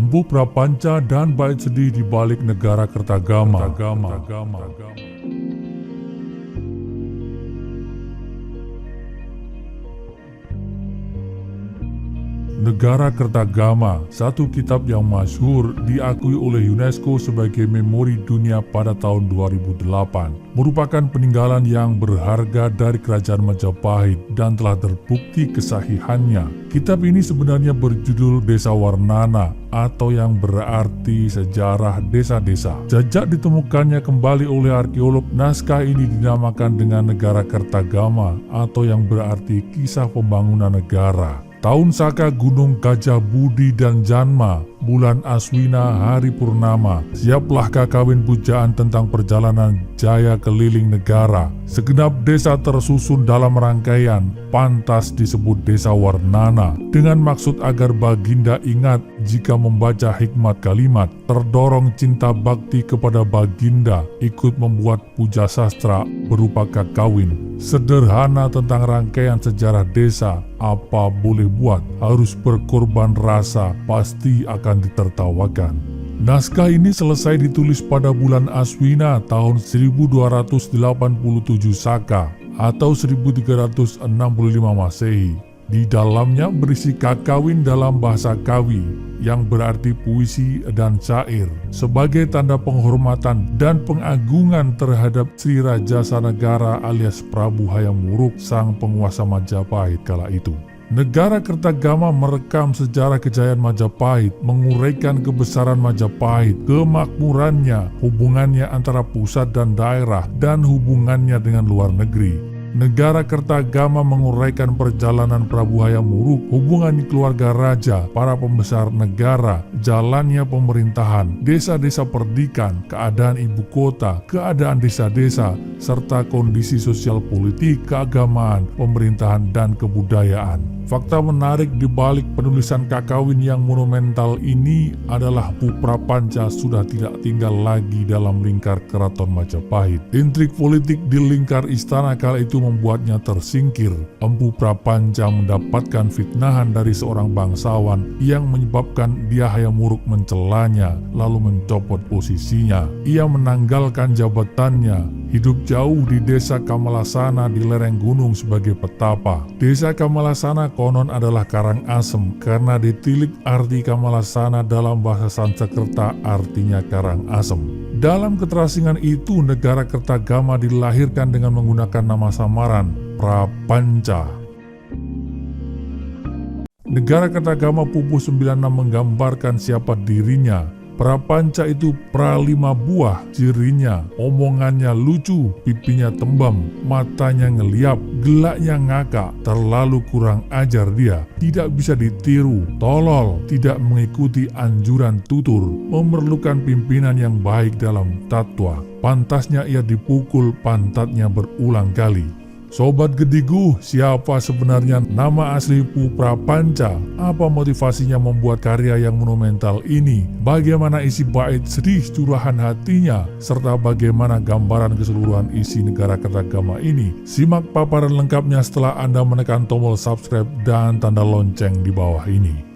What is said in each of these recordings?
Empu Prapanca dan bait sedih di balik negara Kertagama. Negara Kertagama, satu kitab yang masyhur diakui oleh UNESCO sebagai memori dunia pada tahun 2008, merupakan peninggalan yang berharga dari Kerajaan Majapahit dan telah terbukti kesahihannya. Kitab ini sebenarnya berjudul Desa Warnana atau yang berarti sejarah desa-desa. Jejak ditemukannya kembali oleh arkeolog. Naskah ini dinamakan dengan Negara Kertagama atau yang berarti kisah pembangunan negara. Tahun Saka Gunung Gajah Budi dan Janma, bulan Aswina hari purnama, siaplah kakawin pujaan tentang perjalanan jaya keliling negara. Segenap desa tersusun dalam rangkaian, pantas disebut Desa Warnana, dengan maksud agar Baginda ingat jika membaca hikmat kalimat, terdorong cinta bakti kepada Baginda, ikut membuat puja sastra berupa kakawin. Sederhana tentang rangkaian sejarah desa, apa boleh buat, harus berkorban rasa, pasti akan ditertawakan. Naskah ini selesai ditulis pada bulan Aswina tahun 1287 Saka atau 1365 Masehi. Di dalamnya berisi kakawin dalam bahasa Kawi yang berarti puisi dan syair sebagai tanda penghormatan dan pengagungan terhadap Sri Raja Sanegara alias Prabu Hayam Wuruk, sang penguasa Majapahit kala itu. Negara Kertagama merekam sejarah kejayaan Majapahit, menguraikan kebesaran Majapahit, kemakmurannya, hubungannya antara pusat dan daerah, dan hubungannya dengan luar negeri. Negara Kertagama menguraikan perjalanan Prabu Hayam Wuruk, hubungan keluarga raja, para pembesar negara, jalannya pemerintahan, desa-desa perdikan, keadaan ibu kota, keadaan desa-desa, serta kondisi sosial politik, keagamaan, pemerintahan, dan kebudayaan. Fakta menarik di balik penulisan kakawin yang monumental ini adalah Empu Prapanca sudah tidak tinggal lagi dalam lingkar keraton Majapahit. Intrik politik di lingkar istana kala itu membuatnya tersingkir. Empu Prapanca mendapatkan fitnahan dari seorang bangsawan yang menyebabkan dia Hayam Wuruk mencelanya lalu mencopot posisinya. Ia menanggalkan jabatannya, hidup jauh di desa Kamalasana di lereng gunung sebagai petapa. Desa Kamalasana konon adalah Karangasem karena ditilik arti Kamalasana dalam bahasa Sanskerta artinya Karangasem. Dalam keterasingan itu, negara Kertagama dilahirkan dengan menggunakan nama samaran Prapanca. Negara Kertagama Pupuh 96 menggambarkan siapa dirinya. Prapanca itu pralima buah, cirinya omongannya lucu, pipinya tembam, matanya ngeliap, gelaknya ngakak, terlalu kurang ajar dia, tidak bisa ditiru, tolol, tidak mengikuti anjuran tutur, memerlukan pimpinan yang baik dalam tatwa. Pantasnya ia dipukul pantatnya berulang kali. Sobat Gedigu, siapa sebenarnya nama asli Empu Prapanca? Apa motivasinya membuat karya yang monumental ini? Bagaimana isi bait sedih curahan hatinya? Serta bagaimana gambaran keseluruhan isi negara Kertagama ini? Simak paparan lengkapnya setelah Anda menekan tombol subscribe dan tanda lonceng di bawah ini.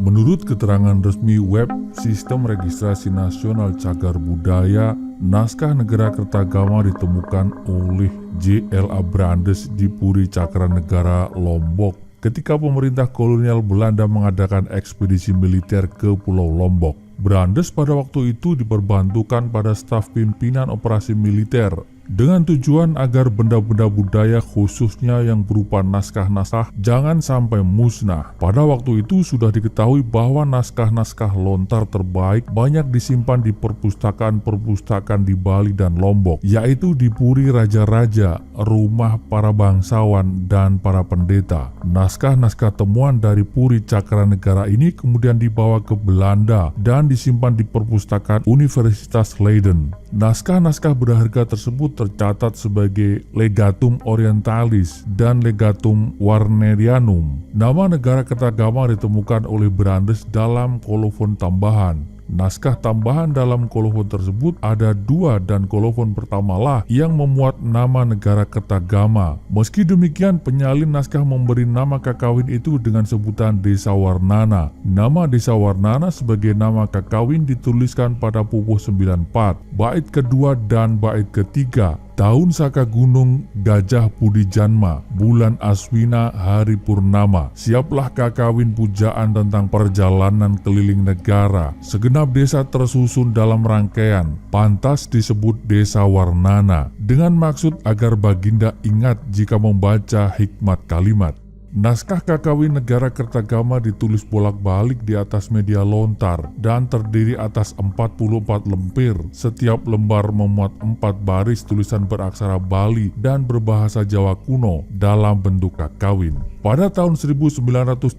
Menurut keterangan resmi web Sistem Registrasi Nasional Cagar Budaya, naskah Negara Kertagama ditemukan oleh J.L.A. Brandes di Puri Cakranegara, Lombok, ketika pemerintah kolonial Belanda mengadakan ekspedisi militer ke Pulau Lombok. Brandes pada waktu itu diperbantukan pada staf pimpinan operasi militer dengan tujuan agar benda-benda budaya khususnya yang berupa naskah-naskah jangan sampai musnah. Pada waktu itu sudah diketahui bahwa naskah-naskah lontar terbaik banyak disimpan di perpustakaan-perpustakaan di Bali dan Lombok, yaitu di Puri Raja-Raja, rumah para bangsawan dan para pendeta. Naskah-naskah temuan dari Puri Cakranegara ini kemudian dibawa ke Belanda dan disimpan di perpustakaan Universitas Leiden. Naskah-naskah berharga tersebut tercatat sebagai Legatum Orientalis dan Legatum Warnerianum. Nama negara Kertagama ditemukan oleh Brandes dalam kolofon tambahan. Naskah tambahan dalam kolofon tersebut ada 2 dan kolofon pertamalah yang memuat nama negara Kertagama. Meski demikian, penyalin naskah memberi nama kakawin itu dengan sebutan Desa Warnana. Nama Desa Warnana sebagai nama kakawin dituliskan pada Pupuh 94, bait kedua dan bait ketiga. Tahun Saka Gunung Gajah Budi Janma, bulan Aswina hari Purnama. Siaplah kakawin pujaan tentang perjalanan keliling negara. Segenap desa tersusun dalam rangkaian, pantas disebut Desa Warnana, dengan maksud agar Baginda ingat jika membaca hikmat kalimat. Naskah kakawin negara Kertagama ditulis bolak-balik di atas media lontar dan terdiri atas 44 lemper. Setiap lembar memuat 4 baris tulisan beraksara Bali dan berbahasa Jawa kuno dalam bentuk kakawin. Pada tahun 1975,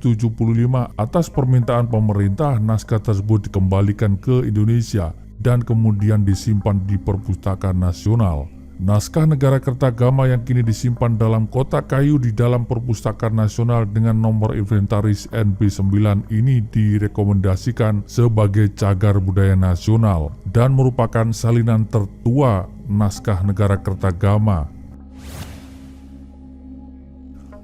atas permintaan pemerintah, naskah tersebut dikembalikan ke Indonesia dan kemudian disimpan di Perpustakaan Nasional. Naskah negara Kertagama yang kini disimpan dalam kotak kayu di dalam Perpustakaan Nasional dengan nomor inventaris NB9 ini direkomendasikan sebagai cagar budaya nasional dan merupakan salinan tertua naskah negara Kertagama.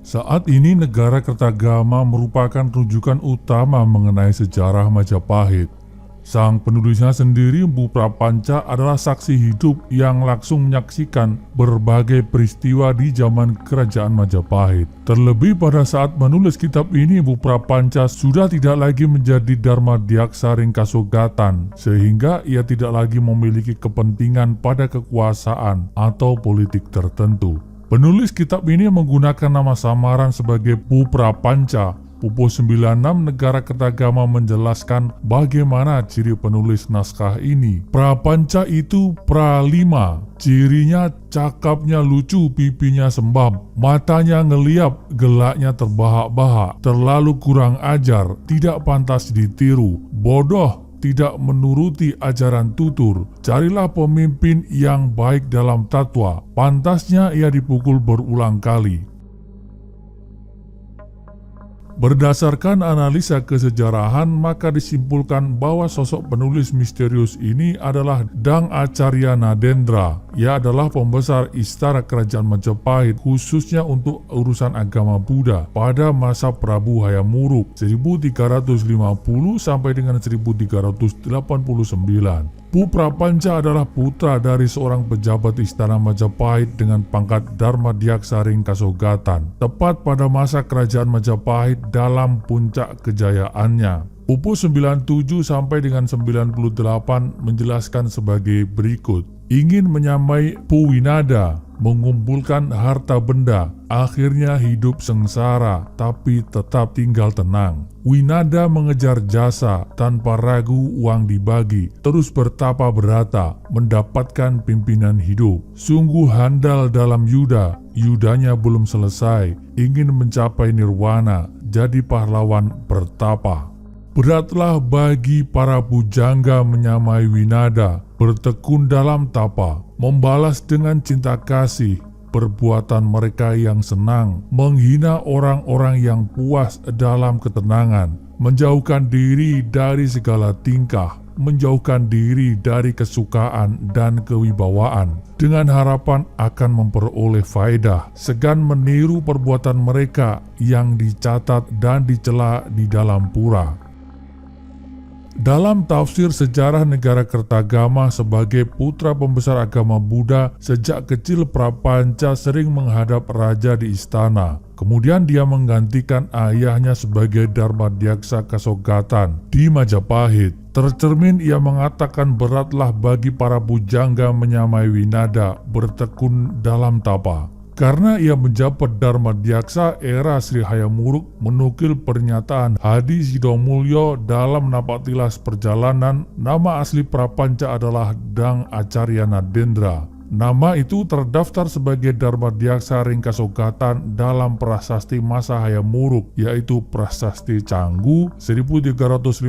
Saat ini negara Kertagama merupakan rujukan utama mengenai sejarah Majapahit. Sang penulisnya sendiri, Mpu Prapanca, adalah saksi hidup yang langsung menyaksikan berbagai peristiwa di zaman Kerajaan Majapahit. Terlebih pada saat menulis kitab ini, Mpu Prapanca sudah tidak lagi menjadi Darmadiaksaring Kasogatan, sehingga ia tidak lagi memiliki kepentingan pada kekuasaan atau politik tertentu. Penulis kitab ini menggunakan nama samaran sebagai Mpu Prapanca. Pupuh 96 negara Kertagama menjelaskan bagaimana ciri penulis naskah ini. Prapanca itu pralima, cirinya cakapnya lucu, pipinya sembab, matanya ngeliap, gelaknya terbahak-bahak, terlalu kurang ajar, tidak pantas ditiru, bodoh, tidak menuruti ajaran tutur. Carilah pemimpin yang baik dalam tatwa, pantasnya ia dipukul berulang kali. Berdasarkan analisa kesejarahan, maka disimpulkan bahwa sosok penulis misterius ini adalah Dang Acarya Nadendra. Ia adalah pembesar istana kerajaan Majapahit khususnya untuk urusan agama Buddha pada masa Prabu Hayam Wuruk 1350 sampai dengan 1389. Mpu Prapanca adalah putra dari seorang pejabat istana Majapahit dengan pangkat Darmadiaksaring Kasogatan, tepat pada masa kerajaan Majapahit dalam puncak kejayaannya. Pupuh 97 sampai dengan 98 menjelaskan sebagai berikut. Ingin menyamai Puwinada, mengumpulkan harta benda, akhirnya hidup sengsara tapi tetap tinggal tenang. Winada mengejar jasa, tanpa ragu uang dibagi, terus bertapa berata, mendapatkan pimpinan hidup. Sungguh handal dalam yuda, yudanya belum selesai, ingin mencapai nirwana, jadi pahlawan bertapa. Beratlah bagi para pujangga menyamai Winada, bertekun dalam tapa, membalas dengan cinta kasih perbuatan mereka yang senang, menghina orang-orang yang puas dalam ketenangan, menjauhkan diri dari segala tingkah, menjauhkan diri dari kesukaan dan kewibawaan, dengan harapan akan memperoleh faedah, segan meniru perbuatan mereka yang dicatat dan dicela di dalam pura. Dalam tafsir sejarah negara Kertagama sebagai putra pembesar agama Buddha, sejak kecil Prapanca sering menghadap raja di istana. Kemudian dia menggantikan ayahnya sebagai Dharmadiaksa Kasogatan di Majapahit. Tercermin ia mengatakan beratlah bagi para pujangga menyamai Winada bertekun dalam tapa. Karena ia menjabat Dharmadiaksa era Sri Hayamuruk, menukil pernyataan Hadi Sidomulyo dalam Napaktilas Perjalanan, nama asli Prapanca adalah Dang Acarya Nadendra. Nama itu terdaftar sebagai Dharmadiaksa Ringkasogatan dalam prasasti masa Hayamuruk, yaitu Prasasti Canggu 1358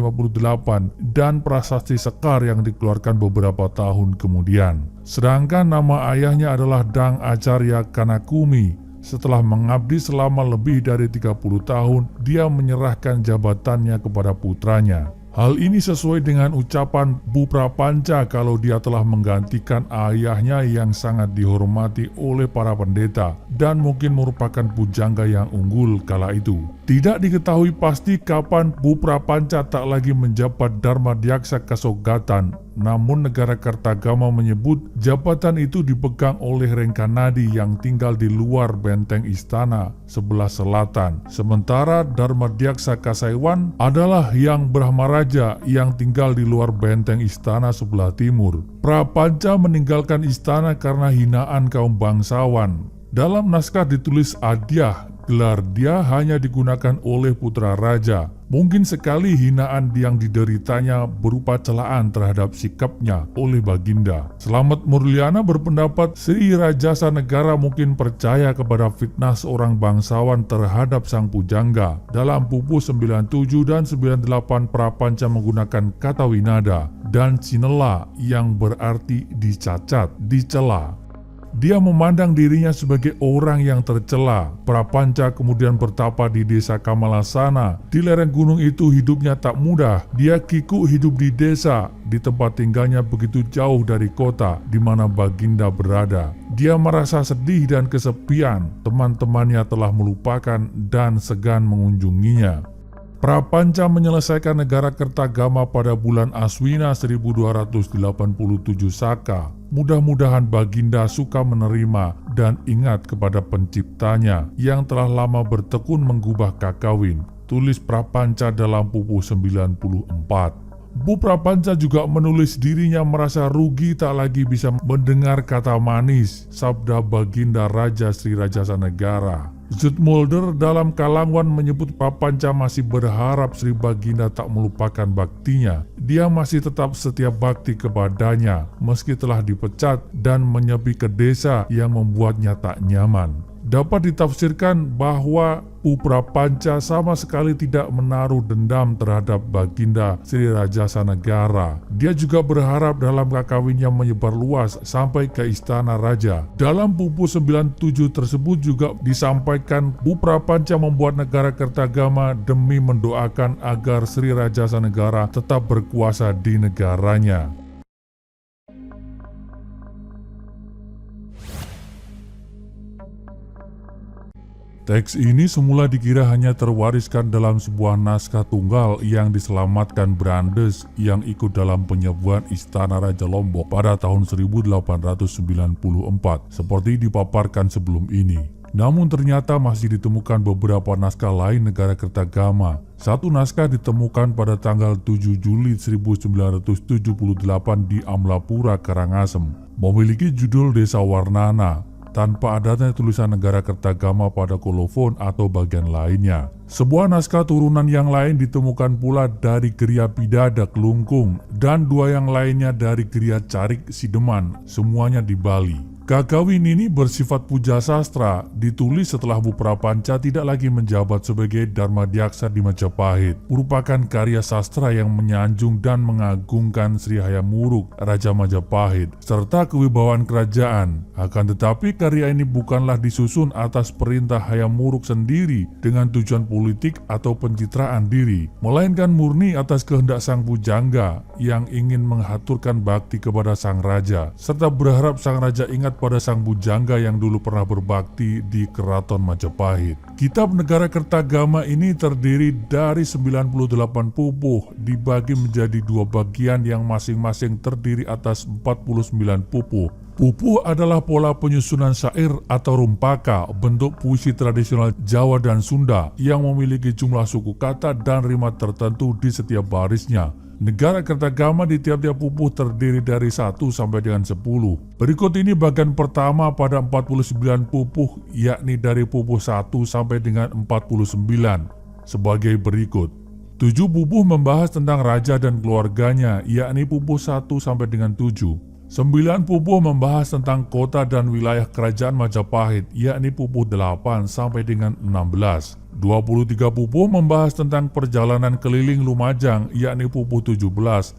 dan Prasasti Sekar yang dikeluarkan beberapa tahun kemudian. Sedangkan nama ayahnya adalah Dang Acarya Kanakumi. Setelah mengabdi selama lebih dari 30 tahun, dia menyerahkan jabatannya kepada putranya. Hal ini sesuai dengan ucapan Bu Prapanca kalau dia telah menggantikan ayahnya yang sangat dihormati oleh para pendeta dan mungkin merupakan pujangga yang unggul kala itu. Tidak diketahui pasti kapan Bu Prapanca tak lagi menjabat Dharmadiaksa Kasogatan, namun negara Kertagama menyebut jabatan itu dipegang oleh Rengkanadi yang tinggal di luar benteng istana sebelah selatan. Sementara Dharmadiaksa Kasaiwan adalah yang Brahmaraja yang tinggal di luar benteng istana sebelah timur. Prapanca meninggalkan istana karena hinaan kaum bangsawan. Dalam naskah ditulis Adyah, gelar dia hanya digunakan oleh putra raja. Mungkin sekali hinaan yang dideritanya berupa celaan terhadap sikapnya oleh Baginda. Slamet Murliana berpendapat Sri Rajasa Negara mungkin percaya kepada fitnah seorang bangsawan terhadap sang pujangga. Dalam Pupuh 97 dan 98 Prapanca menggunakan kata winada dan cinela yang berarti dicacat, dicela. Dia memandang dirinya sebagai orang yang tercela. Prapanca kemudian bertapa di desa Kamalasana. Di lereng gunung itu hidupnya tak mudah. Dia kiku hidup di desa, di tempat tinggalnya begitu jauh dari kota di mana Baginda berada. Dia merasa sedih dan kesepian. Teman-temannya telah melupakan dan segan mengunjunginya. Prapanca menyelesaikan negara Kertagama pada bulan Aswina 1287 Saka. Mudah-mudahan Baginda suka menerima dan ingat kepada penciptanya yang telah lama bertekun menggubah kakawin. Tulis Prapanca dalam Pupuh 94. Bu Prapanca juga menulis dirinya merasa rugi tak lagi bisa mendengar kata manis sabda Baginda Raja Sri Rajasa Negara. Zoetmulder dalam Kalangwan menyebut Prapanca masih berharap Sri Baginda tak melupakan baktinya. Dia masih tetap setia bakti kepadanya meski telah dipecat dan menyepi ke desa yang membuatnya tak nyaman. Dapat ditafsirkan bahwa Bu Prapanca sama sekali tidak menaruh dendam terhadap Baginda Sri Rajasa Negara. Dia juga berharap dalam kakawinnya menyebar luas sampai ke istana raja. Dalam Pupuh 97 tersebut juga disampaikan Bu Prapanca membuat negara Kertagama demi mendoakan agar Sri Rajasa Negara tetap berkuasa di negaranya. Teks ini semula dikira hanya terwariskan dalam sebuah naskah tunggal yang diselamatkan Brandes yang ikut dalam penyerbuan Istana Raja Lombok pada tahun 1894 seperti dipaparkan sebelum ini. Namun ternyata masih ditemukan beberapa naskah lain negara Kertagama. Satu naskah ditemukan pada tanggal 7 Juli 1978 di Amlapura, Karangasem, memiliki judul Desa Warnana, tanpa adanya tulisan negara Kertagama pada kolofon atau bagian lainnya. Sebuah naskah turunan yang lain ditemukan pula dari Geria Pidada Kelungkung dan dua yang lainnya dari Geria Carik Sideman, semuanya di Bali. Kakawin ini bersifat puja sastra, ditulis setelah Bu Prapanca tidak lagi menjabat sebagai Dharmadiaksa di Majapahit, merupakan karya sastra yang menyanjung dan mengagungkan Sri Hayamuruk, Raja Majapahit, serta kewibawaan kerajaan. Akan tetapi karya ini bukanlah disusun atas perintah Hayamuruk sendiri dengan tujuan politik atau pencitraan diri, melainkan murni atas kehendak sang pujangga yang ingin menghaturkan bakti kepada sang raja, serta berharap sang raja ingat pada sang bujangga yang dulu pernah berbakti di Keraton Majapahit. Kitab Negara Kertagama ini terdiri dari 98 pupuh dibagi menjadi 2 bagian yang masing-masing terdiri atas 49 pupuh. Pupuh adalah pola penyusunan syair atau rumpaka, bentuk puisi tradisional Jawa dan Sunda yang memiliki jumlah suku kata dan rima tertentu di setiap barisnya. Negara Kertagama di tiap-tiap pupuh terdiri dari 1 sampai dengan 10. Berikut ini bagian pertama pada 49 pupuh, yakni dari pupuh 1 sampai dengan 49 sebagai berikut. 7 pupuh membahas tentang raja dan keluarganya, yakni pupuh 1 sampai dengan 7. 9 pupuh membahas tentang kota dan wilayah kerajaan Majapahit, yakni pupuh 8 sampai dengan 16. 23 pupuh membahas tentang perjalanan keliling Lumajang, yakni pupuh 17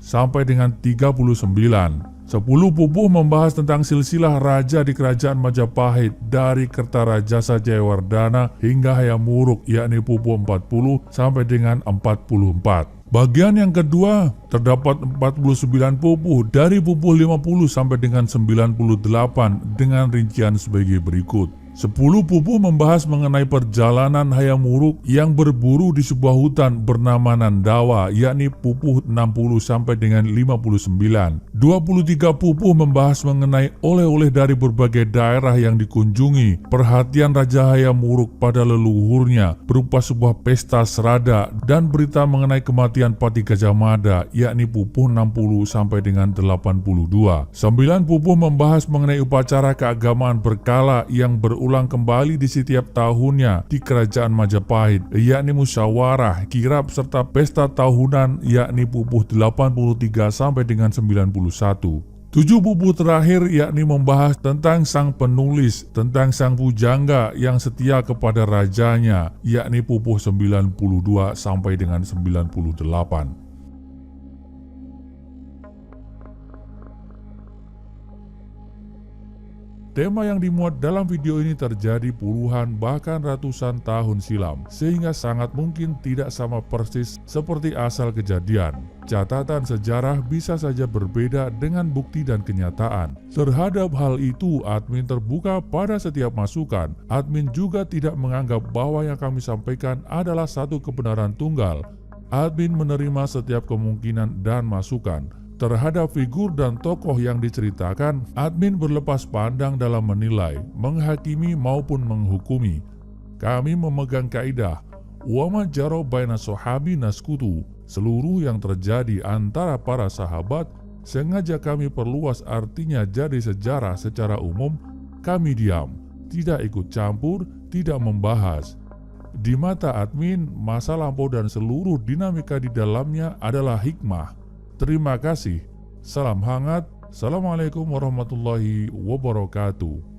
sampai dengan 39. 10 pupuh membahas tentang silsilah raja di kerajaan Majapahit dari Kertarajasa Jayawardana hingga Hayam Wuruk, yakni pupuh 40 sampai dengan 44. Bagian yang kedua terdapat 49 pupuh dari pupuh 50 sampai dengan 98 dengan rincian sebagai berikut. 10 pupuh membahas mengenai perjalanan Hayam Wuruk yang berburu di sebuah hutan bernama Nandawa, yakni pupuh 60 sampai dengan 59. 23 pupuh membahas mengenai oleh-oleh dari berbagai daerah yang dikunjungi, perhatian Raja Hayam Wuruk pada leluhurnya berupa sebuah pesta serada, dan berita mengenai kematian Pati Gajah Mada, yakni pupuh 60 sampai dengan 82. 9 pupuh membahas mengenai upacara keagamaan berkala yang berulang kembali di setiap tahunnya di kerajaan Majapahit, yakni musyawarah, kirab, serta pesta tahunan, yakni pupuh 83 sampai dengan 91. 7 pupuh terakhir yakni membahas tentang sang penulis, tentang sang pujangga yang setia kepada rajanya, yakni pupuh 92 sampai dengan 98. Tema yang dimuat dalam video ini terjadi puluhan bahkan ratusan tahun silam, sehingga sangat mungkin tidak sama persis seperti asal kejadian. Catatan sejarah bisa saja berbeda dengan bukti dan kenyataan. Terhadap hal itu, admin terbuka pada setiap masukan. Admin juga tidak menganggap bahwa yang kami sampaikan adalah satu kebenaran tunggal. Admin menerima setiap kemungkinan dan masukan. Terhadap figur dan tokoh yang diceritakan, admin berlepas pandang dalam menilai, menghakimi maupun menghukumi. Kami memegang kaidah "Wa ma jara baina sahabi naskutu", seluruh yang terjadi antara para sahabat sengaja kami perluas artinya jadi sejarah secara umum. Kami diam, tidak ikut campur, tidak membahas. Di mata admin, masa lampau dan seluruh dinamika di dalamnya adalah hikmah. Terima kasih. Salam hangat. Assalamualaikum warahmatullahi wabarakatuh.